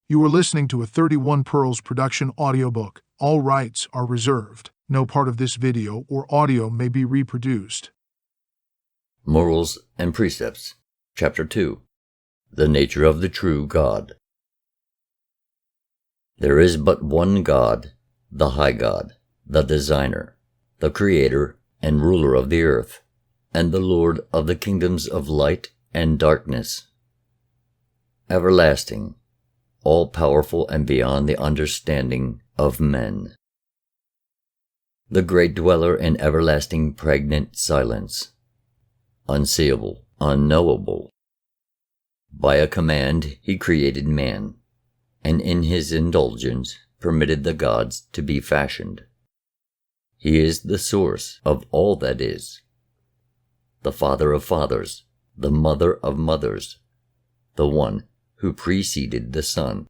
You are listening to a 31 Pearls production audiobook. All rights are reserved. No part of this video or audio may be reproduced. Morals and Precepts, Chapter 2. The Nature of the True God. There is but one God, the High God, the Designer, the Creator and Ruler of the earth, and the Lord of the kingdoms of light and darkness. Everlasting, all-powerful and beyond the understanding of men. The great dweller in everlasting pregnant silence. Unseeable, unknowable. By a command he created man, and in his indulgence permitted the gods to be fashioned. He is the source of all that is, the father of fathers, the mother of mothers, the one who preceded the Son.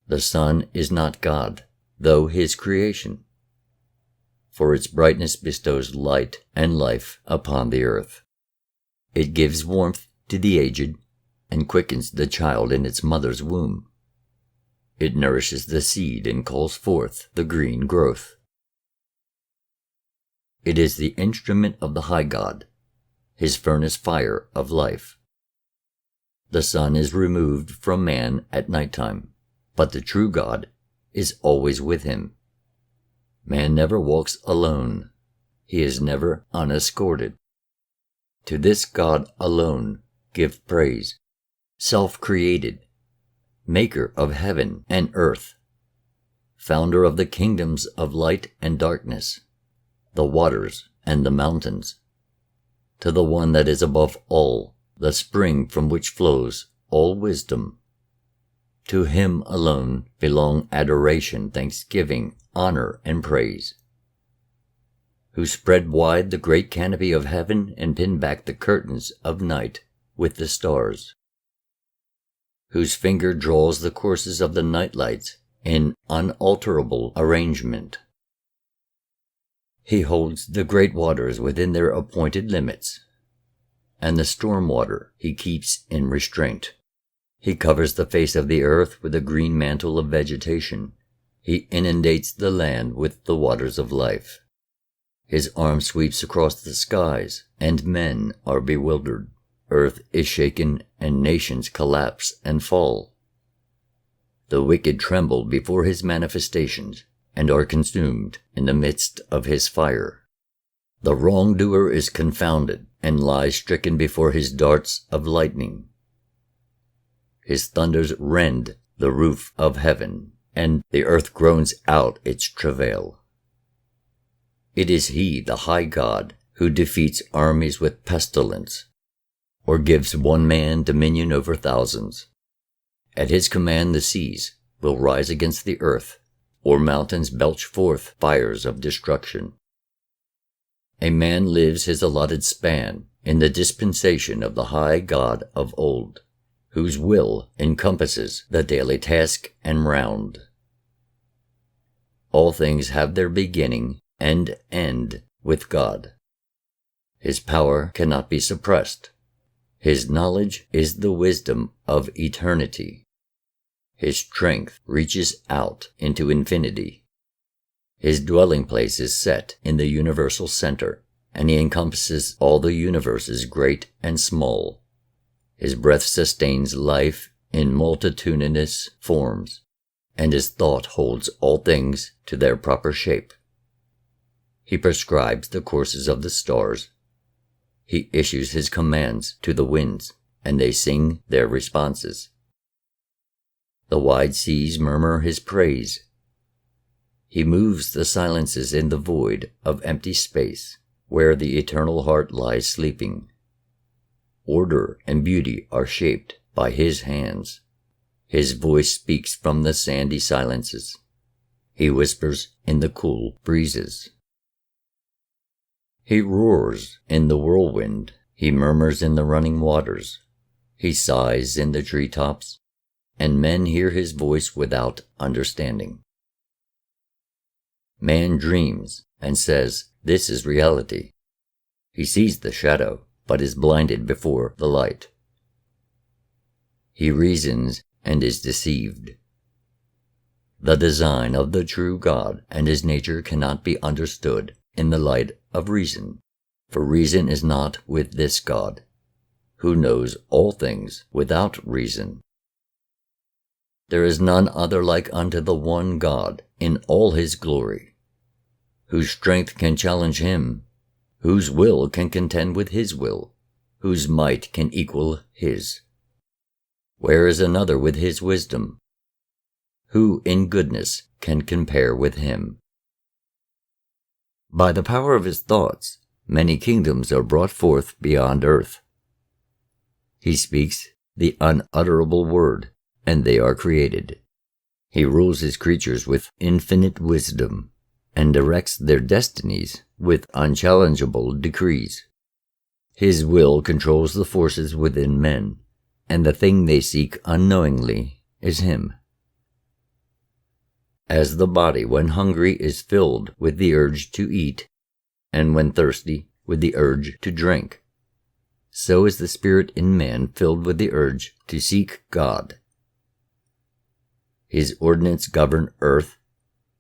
The sun is not God, though his creation, for its brightness bestows light and life upon the earth. It gives warmth to the aged and quickens the child in its mother's womb. It nourishes the seed and calls forth the green growth. It is the instrument of the High God, his furnace fire of life. The sun is removed from man at nighttime, but the true God is always with him. Man never walks alone. He is never unescorted. To this God alone give praise, self-created, maker of heaven and earth, founder of the kingdoms of light and darkness, the waters and the mountains, to the one that is above all, the spring from which flows all wisdom. To him alone belong adoration, thanksgiving, honor, and praise. Who spread wide the great canopy of heaven and pinned back the curtains of night with the stars. Whose finger draws the courses of the night lights in unalterable arrangement. He holds the great waters within their appointed limits, and the storm water he keeps in restraint. He covers the face of the earth with a green mantle of vegetation. He inundates the land with the waters of life. His arm sweeps across the skies, and men are bewildered. Earth is shaken, and nations collapse and fall. The wicked tremble before his manifestations, and are consumed in the midst of his fire. The wrongdoer is confounded, and lies stricken before his darts of lightning. His thunders rend the roof of heaven, and the earth groans out its travail. It is he, the High God, who defeats armies with pestilence, or gives one man dominion over thousands. At his command the seas will rise against the earth, or mountains belch forth fires of destruction. A man lives his allotted span in the dispensation of the High God of old, whose will encompasses the daily task and round. All things have their beginning and end with God. His power cannot be suppressed. His knowledge is the wisdom of eternity. His strength reaches out into infinity. His dwelling place is set in the universal center, and he encompasses all the universes great and small. His breath sustains life in multitudinous forms, and his thought holds all things to their proper shape. He prescribes the courses of the stars. He issues his commands to the winds, and they sing their responses. The wide seas murmur his praise. He moves the silences in the void of empty space, where the eternal heart lies sleeping. Order and beauty are shaped by his hands. His voice speaks from the sandy silences. He whispers in the cool breezes. He roars in the whirlwind. He murmurs in the running waters. He sighs in the treetops, and men hear his voice without understanding. Man dreams and says, "This is reality." He sees the shadow, but is blinded before the light. He reasons and is deceived. The design of the true God and his nature cannot be understood in the light of reason, for reason is not with this God, who knows all things without reason. There is none other like unto the one God in all his glory, whose strength can challenge him, whose will can contend with his will, whose might can equal his. Where is another with his wisdom? Who in goodness can compare with him? By the power of his thoughts, many kingdoms are brought forth beyond earth. He speaks the unutterable word, and they are created. He rules his creatures with infinite wisdom, and directs their destinies with unchallengeable decrees. His will controls the forces within men, and the thing they seek unknowingly is him. As the body when hungry is filled with the urge to eat, and when thirsty with the urge to drink, so is the spirit in man filled with the urge to seek God. His ordinances govern earth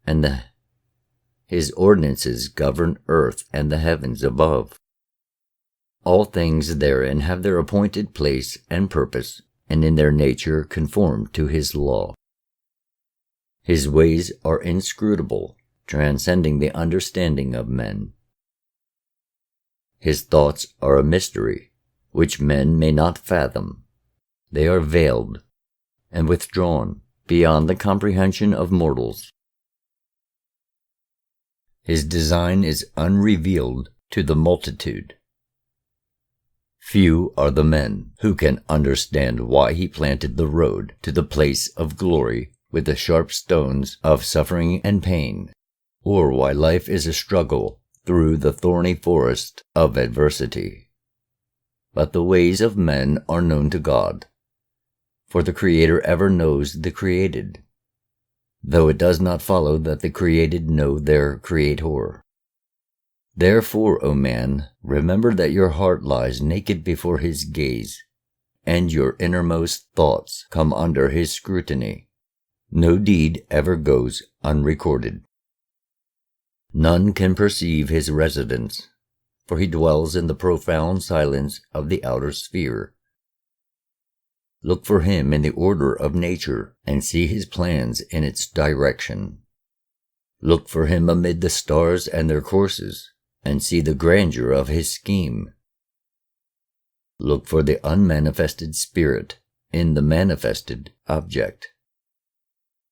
and the heavens above. All things therein have their appointed place and purpose, and in their nature conform to his law. His ways are inscrutable, transcending the understanding of men. His thoughts are a mystery, which men may not fathom. They are veiled and withdrawn beyond the comprehension of mortals. His design is unrevealed to the multitude. Few are the men who can understand why he planted the road to the place of glory with the sharp stones of suffering and pain, or why life is a struggle through the thorny forest of adversity. But the ways of men are known to God, for the Creator ever knows the created, though it does not follow that the created know their Creator. Therefore, O man, remember that your heart lies naked before his gaze, and your innermost thoughts come under his scrutiny. No deed ever goes unrecorded. None can perceive his residence, for he dwells in the profound silence of the outer sphere. Look for him in the order of nature, and see his plans in its direction. Look for him amid the stars and their courses, and see the grandeur of his scheme. Look for the unmanifested spirit in the manifested object.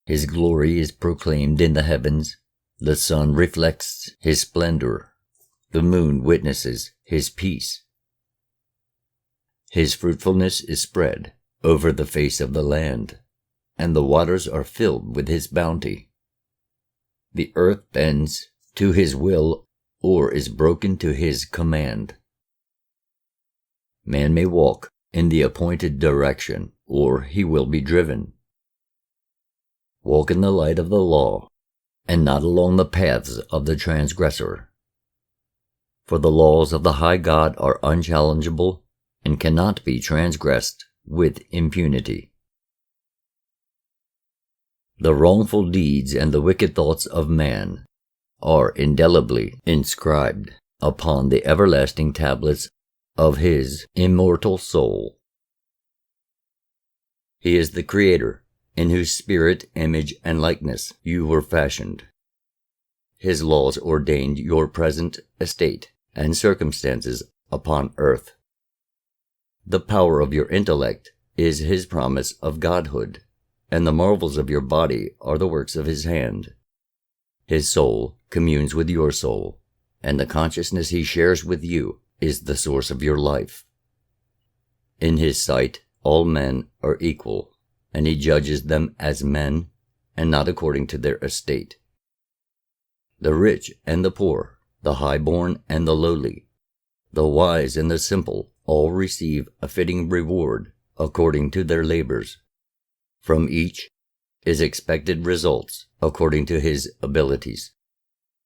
His glory is proclaimed in the heavens, the sun reflects his splendor, the moon witnesses his peace. His fruitfulness is spread over the face of the land, and the waters are filled with his bounty. The earth bends to his will or is broken to his command. Man may walk in the appointed direction, or he will be driven. Walk in the light of the law, and not along the paths of the transgressor. For the laws of the high God are unchallengeable and cannot be transgressed with impunity. The wrongful deeds and the wicked thoughts of man are indelibly inscribed upon the everlasting tablets of his immortal soul. He is the Creator, in whose spirit, image, and likeness you were fashioned. His laws ordained your present estate and circumstances upon earth. The power of your intellect is his promise of godhood, and the marvels of your body are the works of his hand. His soul communes with your soul, and the consciousness he shares with you is the source of your life. In his sight, all men are equal, and he judges them as men and not according to their estate. The rich and the poor, the high-born and the lowly, the wise and the simple, all receive a fitting reward according to their labors. From each is expected results according to his abilities.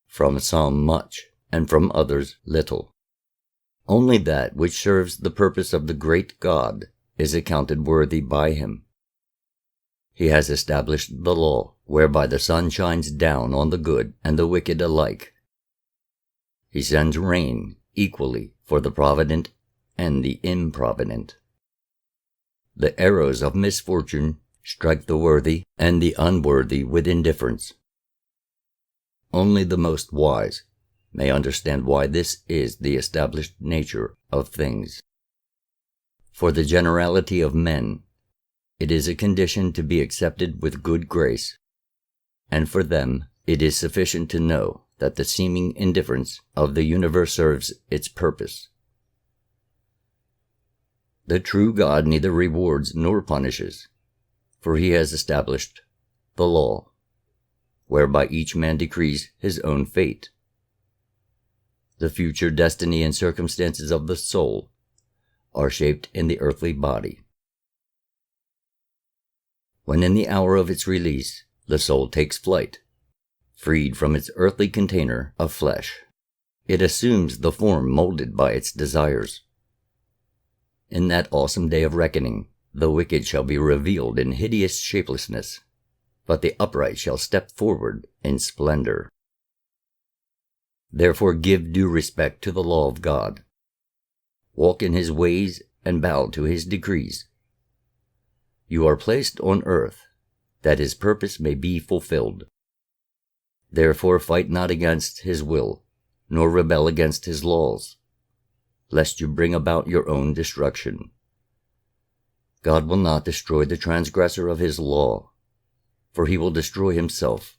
From some much, and from others little. Only that which serves the purpose of the great God is accounted worthy by him. He has established the law whereby the sun shines down on the good and the wicked alike. He sends rain equally for the provident and the improvident. The arrows of misfortune strike the worthy and the unworthy with indifference. Only the most wise may understand why this is the established nature of things. For the generality of men, it is a condition to be accepted with good grace, and for them it is sufficient to know that the seeming indifference of the universe serves its purpose. The true God neither rewards nor punishes, for he has established the law, whereby each man decrees his own fate. The future destiny and circumstances of the soul are shaped in the earthly body. When in the hour of its release, the soul takes flight, freed from its earthly container of flesh, it assumes the form molded by its desires. In that awesome day of reckoning, the wicked shall be revealed in hideous shapelessness, but the upright shall step forward in splendor. Therefore give due respect to the law of God. Walk in his ways and bow to his decrees. You are placed on earth, that his purpose may be fulfilled. Therefore fight not against his will, nor rebel against his laws, lest you bring about your own destruction. God will not destroy the transgressor of his law, for he will destroy himself.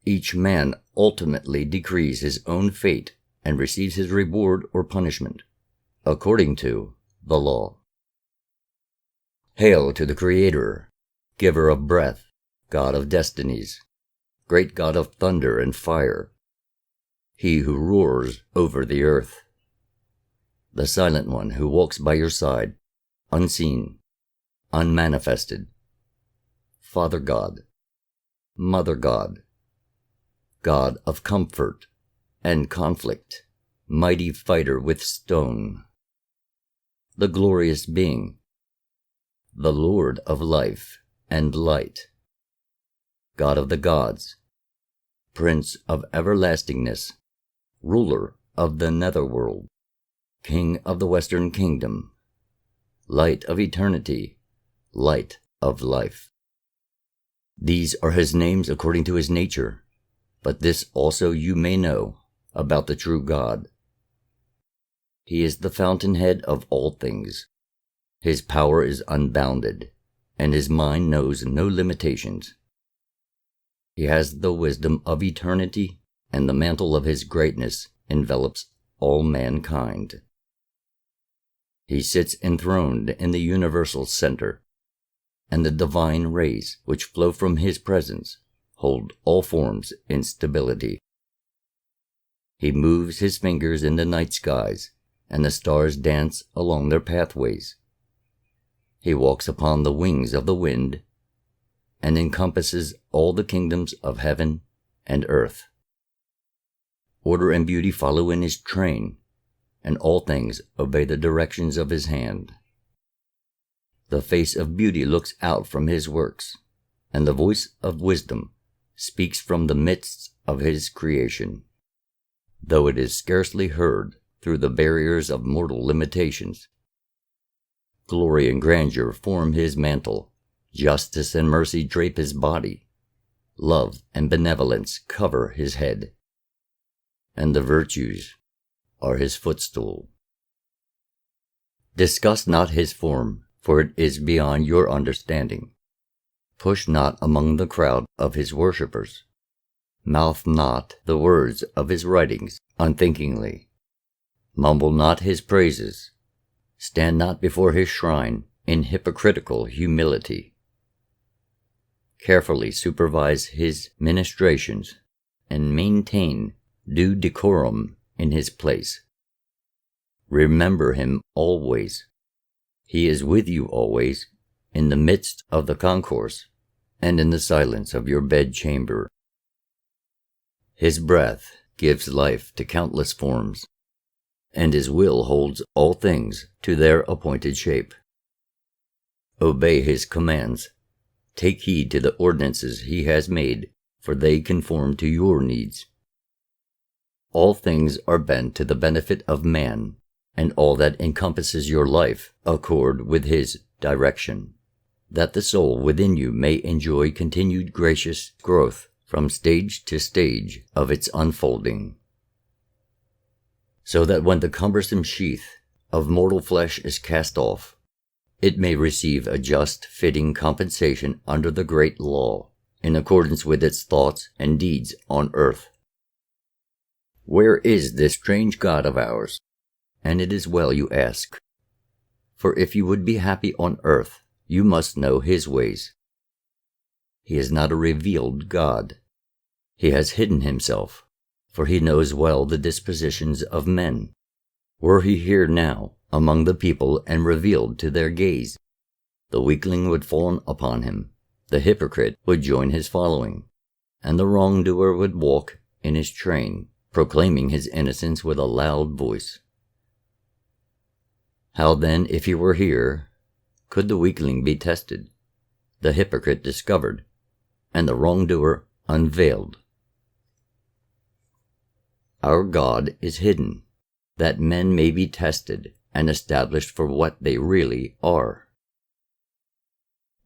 Each man ultimately decrees his own fate and receives his reward or punishment, according to the law. Hail to the Creator, giver of breath, God of destinies, great God of thunder and fire, he who roars over the earth, the silent one who walks by your side, unseen, unmanifested, Father God, Mother God, God of comfort and conflict, mighty fighter with stone, the glorious being, the Lord of life and light, God of the gods, Prince of everlastingness, ruler of the netherworld, King of the western kingdom, light of eternity, light of life. These are his names according to his nature, but this also you may know about the true God. He is the fountainhead of all things. His power is unbounded, and his mind knows no limitations. He has the wisdom of eternity, and the mantle of his greatness envelops all mankind. He sits enthroned in the universal center, and the divine rays which flow from his presence hold all forms in stability. He moves his fingers in the night skies, and the stars dance along their pathways. He walks upon the wings of the wind, and encompasses all the kingdoms of heaven and earth. Order and beauty follow in his train, and all things obey the directions of his hand. The face of beauty looks out from his works, and the voice of wisdom speaks from the midst of his creation, though it is scarcely heard through the barriers of mortal limitations. Glory and grandeur form his mantle, justice and mercy drape his body, love and benevolence cover his head, and the virtues are his footstool. Discuss not his form, for it is beyond your understanding. Push not among the crowd of his worshippers. Mouth not the words of his writings unthinkingly. Mumble not his praises. Stand not before his shrine in hypocritical humility. Carefully supervise his ministrations, and maintain due decorum in his place. Remember him always. He is with you always, in the midst of the concourse, and in the silence of your bedchamber. His breath gives life to countless forms, and his will holds all things to their appointed shape. Obey his commands. Take heed to the ordinances he has made, for they conform to your needs. All things are bent to the benefit of man, and all that encompasses your life accord with his direction, that the soul within you may enjoy continued gracious growth from stage to stage of its unfolding, so that when the cumbersome sheath of mortal flesh is cast off, it may receive a just, fitting compensation under the great law, in accordance with its thoughts and deeds on earth. Where is this strange God of ours? And it is well you ask. For if you would be happy on earth, you must know his ways. He is not a revealed God. He has hidden himself, for he knows well the dispositions of men. Were he here now, among the people and revealed to their gaze, the weakling would fall upon him, the hypocrite would join his following, and the wrongdoer would walk in his train, proclaiming his innocence with a loud voice. How then, if he were here, could the weakling be tested, the hypocrite discovered, and the wrongdoer unveiled? Our God is hidden, that men may be tested and established for what they really are.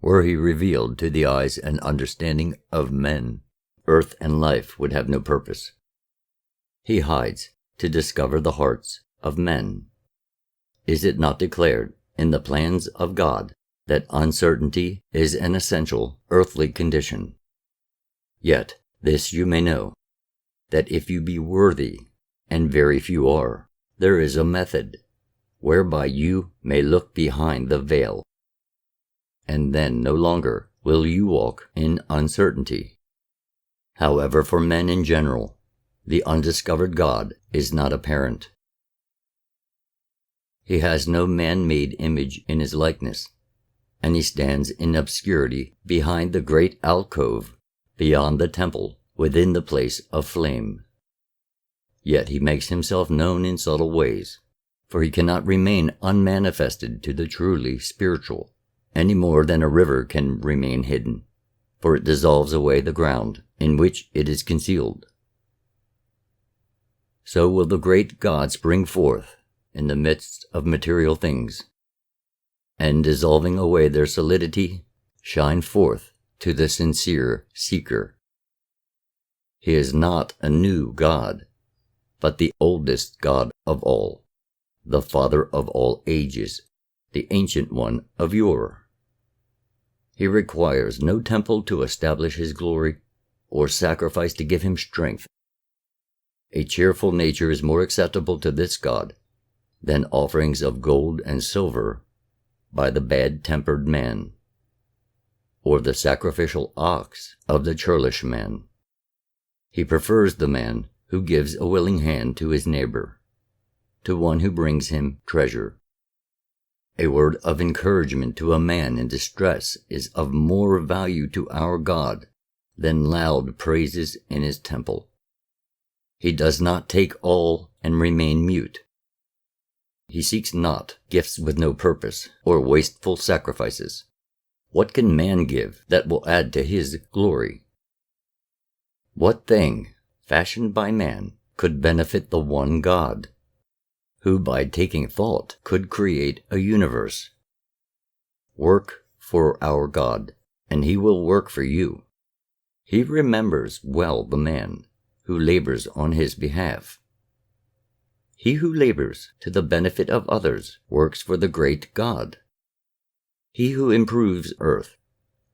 Were he revealed to the eyes and understanding of men, earth and life would have no purpose. He hides to discover the hearts of men. Is it not declared in the plans of God that uncertainty is an essential earthly condition? Yet this you may know, that if you be worthy, and very few are, there is a method whereby you may look behind the veil, and then no longer will you walk in uncertainty. However, for men in general, the undiscovered God is not apparent. He has no man-made image in his likeness, and he stands in obscurity behind the great alcove, beyond the temple, within the place of flame. Yet he makes himself known in subtle ways, for he cannot remain unmanifested to the truly spiritual, any more than a river can remain hidden, for it dissolves away the ground in which it is concealed. So will the great God spring forth in the midst of material things, and dissolving away their solidity, shine forth to the sincere seeker. He is not a new God, but the oldest God of all, the Father of all ages, the Ancient One of yore. He requires no temple to establish his glory, or sacrifice to give him strength. A cheerful nature is more acceptable to this God than offerings of gold and silver by the bad-tempered man, or the sacrificial ox of the churlish man. He prefers the man who gives a willing hand to his neighbor, to one who brings him treasure. A word of encouragement to a man in distress is of more value to our God than loud praises in his temple. He does not take all and remain mute. He seeks not gifts with no purpose, or wasteful sacrifices. What can man give that will add to his glory? What thing, fashioned by man, could benefit the one God, who by taking thought could create a universe? Work for our God, and he will work for you. He remembers well the man who labors on his behalf. He who labors to the benefit of others works for the great God. He who improves earth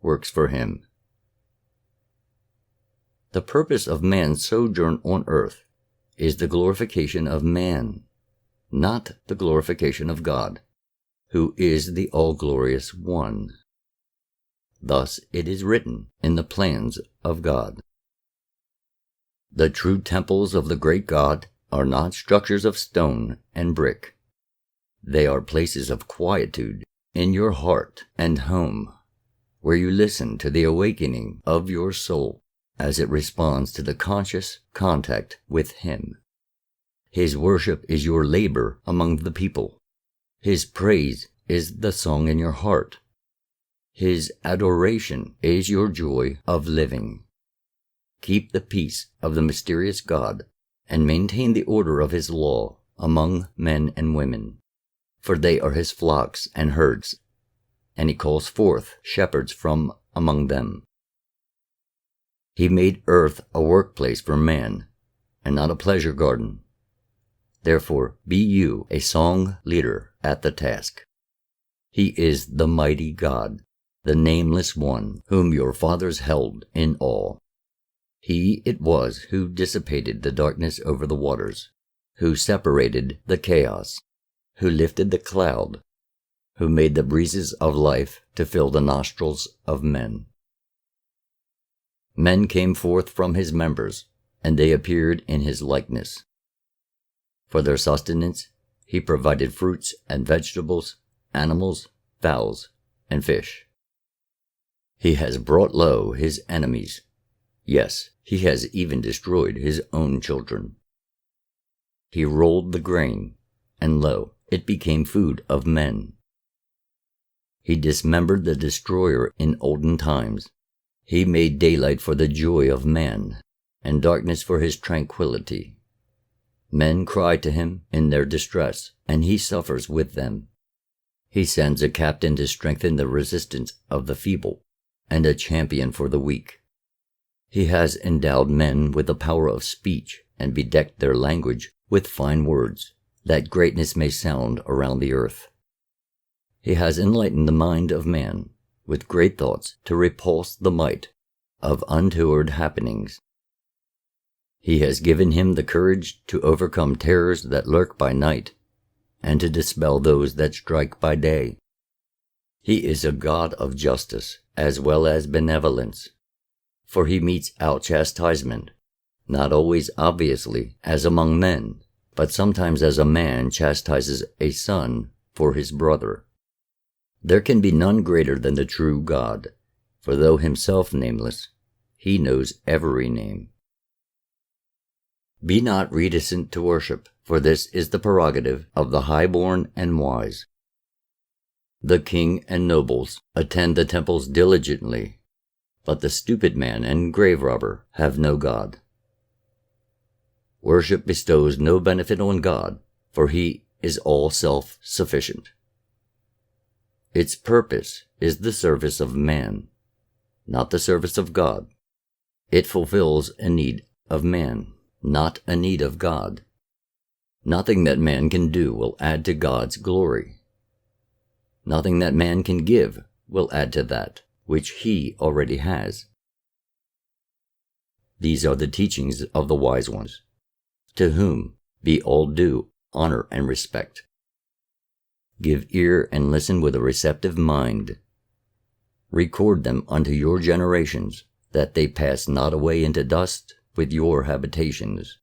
works for him. The purpose of man's sojourn on earth is the glorification of man, not the glorification of God, who is the all-glorious One. Thus it is written in the plans of God. The true temples of the great God are not structures of stone and brick. They are places of quietude in your heart and home, where you listen to the awakening of your soul as it responds to the conscious contact with Him. His worship is your labor among the people. His praise is the song in your heart. His adoration is your joy of living. Keep the peace of the mysterious God, and maintain the order of his law among men and women, for they are his flocks and herds, and he calls forth shepherds from among them. He made earth a workplace for man, and not a pleasure garden. Therefore be you a song leader at the task. He is the mighty God, the nameless one, whom your fathers held in awe. He it was who dissipated the darkness over the waters, who separated the chaos, who lifted the cloud, who made the breezes of life to fill the nostrils of men. Men came forth from his members, and they appeared in his likeness. For their sustenance he provided fruits and vegetables, animals, fowls, and fish. He has brought low his enemies. Yes, he has even destroyed his own children. He rolled the grain, and lo, it became food of men. He dismembered the destroyer in olden times. He made daylight for the joy of man, and darkness for his tranquility. Men cry to him in their distress, and he suffers with them. He sends a captain to strengthen the resistance of the feeble, and a champion for the weak. He has endowed men with the power of speech, and bedecked their language with fine words, that greatness may sound around the earth. He has enlightened the mind of man with great thoughts to repulse the might of untoward happenings. He has given him the courage to overcome terrors that lurk by night, and to dispel those that strike by day. He is a God of justice as well as benevolence, for he metes out chastisement, not always obviously as among men, but sometimes as a man chastises a son for his brother. There can be none greater than the true God, for though himself nameless, he knows every name. Be not reticent to worship, for this is the prerogative of the high-born and wise. The king and nobles attend the temples diligently, but the stupid man and grave robber have no God. Worship bestows no benefit on God, for he is all self-sufficient. Its purpose is the service of man, not the service of God. It fulfills a need of man, not a need of God. Nothing that man can do will add to God's glory. Nothing that man can give will add to that which he already has. These are the teachings of the wise ones, to whom be all due honor and respect. Give ear and listen with a receptive mind. Record them unto your generations, that they pass not away into dust with your habitations.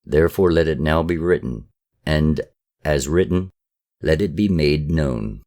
Therefore let it now be written, and, as written, let it be made known,